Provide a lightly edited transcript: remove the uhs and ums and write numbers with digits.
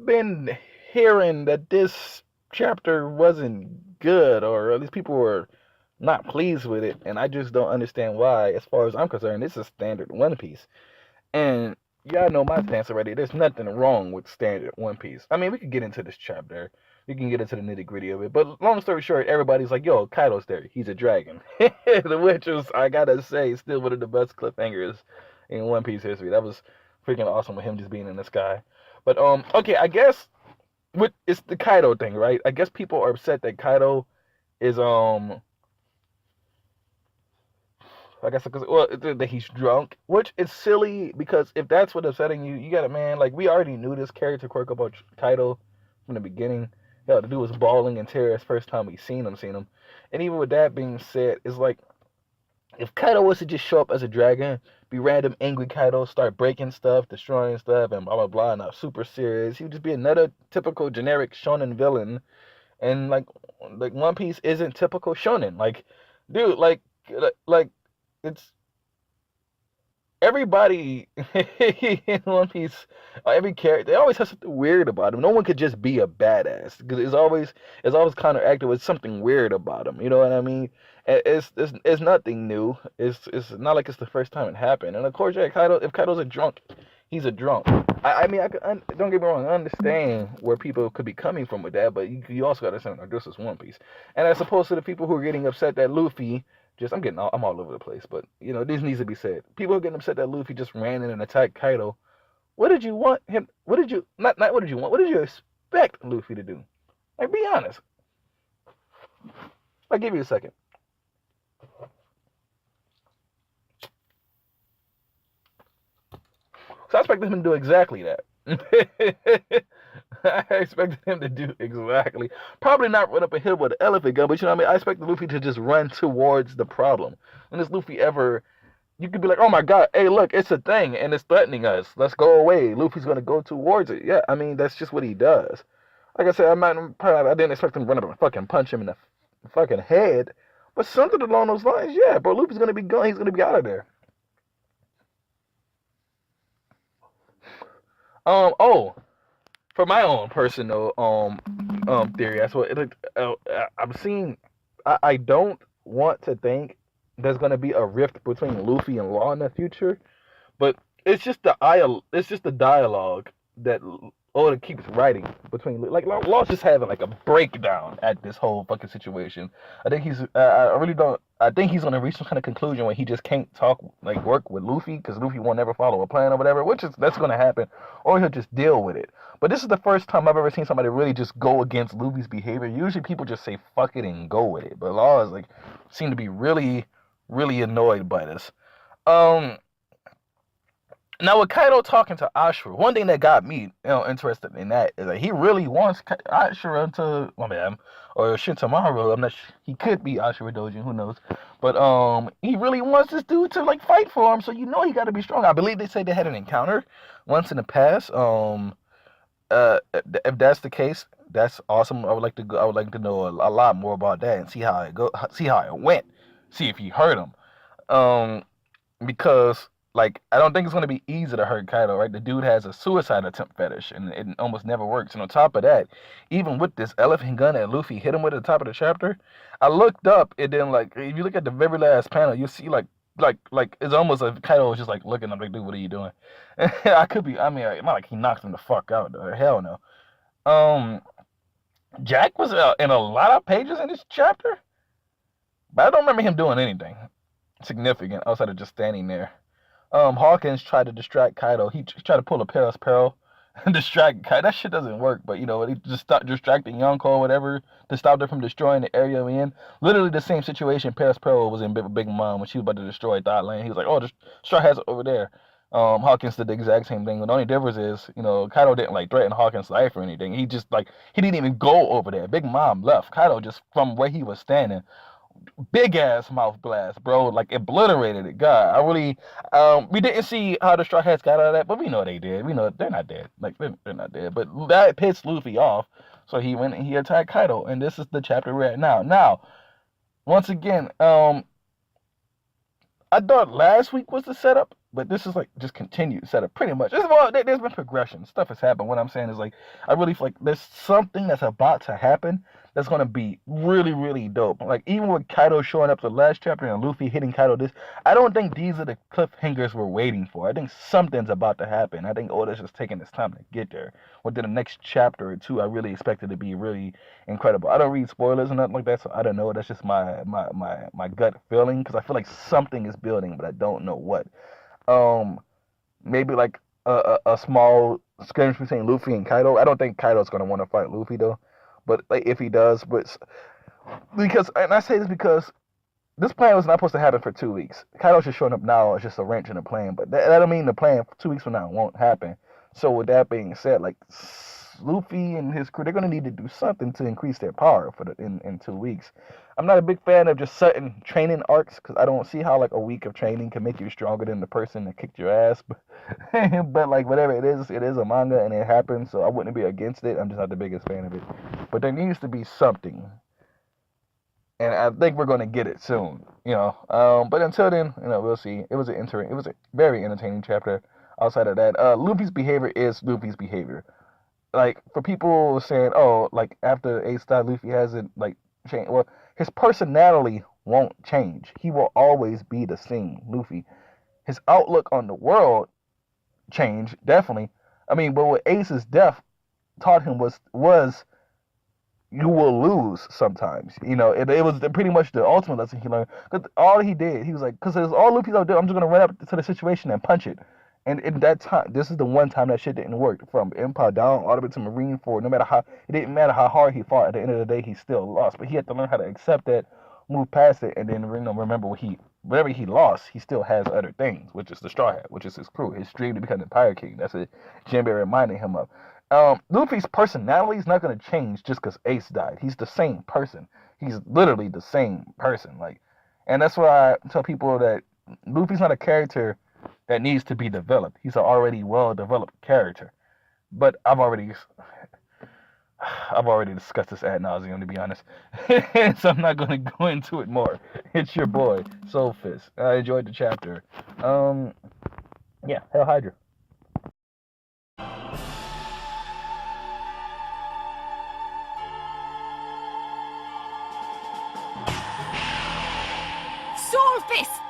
I've been hearing that this chapter wasn't good, or at least people were not pleased with it, and I just don't understand why. As far as I'm concerned, this is standard One Piece, and y'all know my stance already. There's nothing wrong with standard One Piece. I mean, we could get into this chapter. We can get into the nitty gritty of it. But long story short, everybody's like, yo, Kaido's there. He's a dragon. Which was, I gotta say, still one of the best cliffhangers in One Piece history. That was freaking awesome with him just being in the sky. But okay, I guess it's the Kaido thing, right? I guess people are upset that Kaido is I guess because well that he's drunk, which is silly because if that's what upsetting you, you got a man like we already knew this character quirk about Kaido from the beginning. Hell, the dude was bawling in tears first time we seen him, and even with that being said, it's like if Kaido was to just show up as a dragon, be random angry Kaido, start breaking stuff, destroying stuff, and blah blah blah, not super serious, he would just be another typical generic shonen villain, and like One Piece isn't typical shonen, like dude, like it's everybody in One Piece, every character, they always have something weird about him. No one could just be a badass because it's always counteracted with something weird about him. You know what I mean? It's nothing new. It's not like it's the first time it happened. And of course, yeah, Kaido. If Kaido's a drunk, he's a drunk. I mean, don't get me wrong. I understand where people could be coming from with that, but you also got to understand this is One Piece. And as opposed to the people who are getting upset that Luffy I'm all over the place, but this needs to be said. People are getting upset that Luffy just ran in and attacked Kaido. What did you want him? What did you not what did you want? What did you expect Luffy to do? Like, be honest. I'll give you a second. So I expected him to do exactly that. I expected him to do exactly. Probably not run up a hill with an elephant gun, but you know what I mean? I expected Luffy to just run towards the problem. When does Luffy ever. You could be like, oh my god, hey, look, it's a thing and it's threatening us. Let's go away. Luffy's going to go towards it. Yeah, I mean, that's just what he does. Like I said, I didn't expect him to run up and fucking punch him in the fucking head, but something along those lines, yeah, bro. Luffy's going to be gone. He's going to be out of there. Oh, for my own personal theory, that's what I'm seeing. I don't want to think there's gonna be a rift between Luffy and Law in the future, but it's just the dialogue that Oda keeps writing between like Law's just having like a breakdown at this whole fucking situation. I think I really don't. I think he's gonna reach some kind of conclusion where he just can't work with Luffy because Luffy won't ever follow a plan or whatever, that's gonna happen, or he'll just deal with it. But this is the first time I've ever seen somebody really just go against Luffy's behavior. Usually people just say fuck it and go with it, but Law is like seem to be really, really annoyed by this. Um, Now with Kaido talking to Ashura, one thing that got me, interested in that is that he really wants Ashura to, my bad, or Shintamaru. I'm not. He could be Ashura Dojin, who knows? But he really wants this dude to like fight for him. So he got to be strong. I believe they say they had an encounter once in the past. If that's the case, that's awesome. I would like to know a lot more about that and see how it went, see if he hurt him. Um, because like I don't think it's gonna be easy to hurt Kaido, right? The dude has a suicide attempt fetish, and it almost never works. And on top of that, even with this elephant gun that Luffy hit him with at the top of the chapter, I looked up and then like if you look at the very last panel, you see like it's almost like Kaido was just like looking up like, dude, what are you doing? I could be. I mean, not like he knocked him the fuck out. Though. Hell no. Um, Jack was in a lot of pages in this chapter, but I don't remember him doing anything significant outside of just standing there. Hawkins tried to distract Kaido. He tried to pull a Paris Pearl and distract Kaido. That shit doesn't work, but he just stopped distracting Yonko or whatever to stop her from destroying the area we in. Literally the same situation Paris Pearl was in Big Mom when she was about to destroy Thought Lane. He was like, oh, the Straw Hats over there. Hawkins did the exact same thing. But the only difference is, Kaido didn't like threaten Hawkins' life or anything. He didn't even go over there. Big Mom left. Kaido just from where he was standing big ass mouth blast, bro. Like obliterated it. God, I really we didn't see how the Straw Hats got out of that, but we know they did. We know they're not dead. Like they're not dead. But that pissed Luffy off. So he went and he attacked Kaido. And this is the chapter we're at now. Now, once again, I thought last week was the setup, but this is like just continued setup, pretty much. Well, there's been progression. Stuff has happened. What I'm saying is like, I really feel like there's something that's about to happen that's gonna be really, really dope. Like even with Kaido showing up the last chapter and Luffy hitting Kaido this, I don't think these are the cliffhangers we're waiting for. I think something's about to happen. I think Oda's just taking his time to get there. Within the next chapter or two, I really expect it to be really incredible. I don't read spoilers and nothing like that, so I don't know. That's just my gut feeling because I feel like something is building, but I don't know what. Um, Maybe like a small skirmish between Luffy and Kaido. I don't think Kaido's gonna want to fight Luffy though, but like if he does, but because and I say this because this plan was not supposed to happen for 2 weeks. Kaido's just showing up now as just a wrench in the plan, but that don't mean the plan 2 weeks from now won't happen. So with that being said, like Luffy and his crew, they're gonna need to do something to increase their power for in 2 weeks. I'm not a big fan of just certain training arcs because I don't see how like a week of training can make you stronger than the person that kicked your ass. But like whatever it is a manga and it happens, so I wouldn't be against it. I'm just not the biggest fan of it. But there needs to be something, and I think we're gonna get it soon. But until then, we'll see. It was a very entertaining chapter. Outside of that, Luffy's behavior is Luffy's behavior. Like for people saying, oh, like after Ace died, Luffy hasn't like changed. Well, his personality won't change. He will always be the same Luffy. His outlook on the world changed, definitely. I mean, but what Ace's death taught him was you will lose sometimes. It was pretty much the ultimate lesson he learned. Because all he did, he was like, because all Luffy's gonna do, I'm just gonna run up to the situation and punch it. And in that time, this is the one time that shit didn't work. From Empire down all the way to Marineford, no matter how, it didn't matter how hard he fought. At the end of the day, he still lost. But he had to learn how to accept that, move past it, and then remember whatever he lost, he still has other things, which is the Straw Hat, which is his crew, his dream to become the Pirate King. That's what Jinbei reminded him of. Luffy's personality is not going to change just because Ace died. He's the same person. He's literally the same person. And that's why I tell people that Luffy's not a character that needs to be developed. He's an already well-developed character. But I've already discussed this ad nauseum, to be honest. So I'm not going to go into it more. It's your boy, Soul Fist. I enjoyed the chapter. Yeah, Hell Hydra. Soul Fist!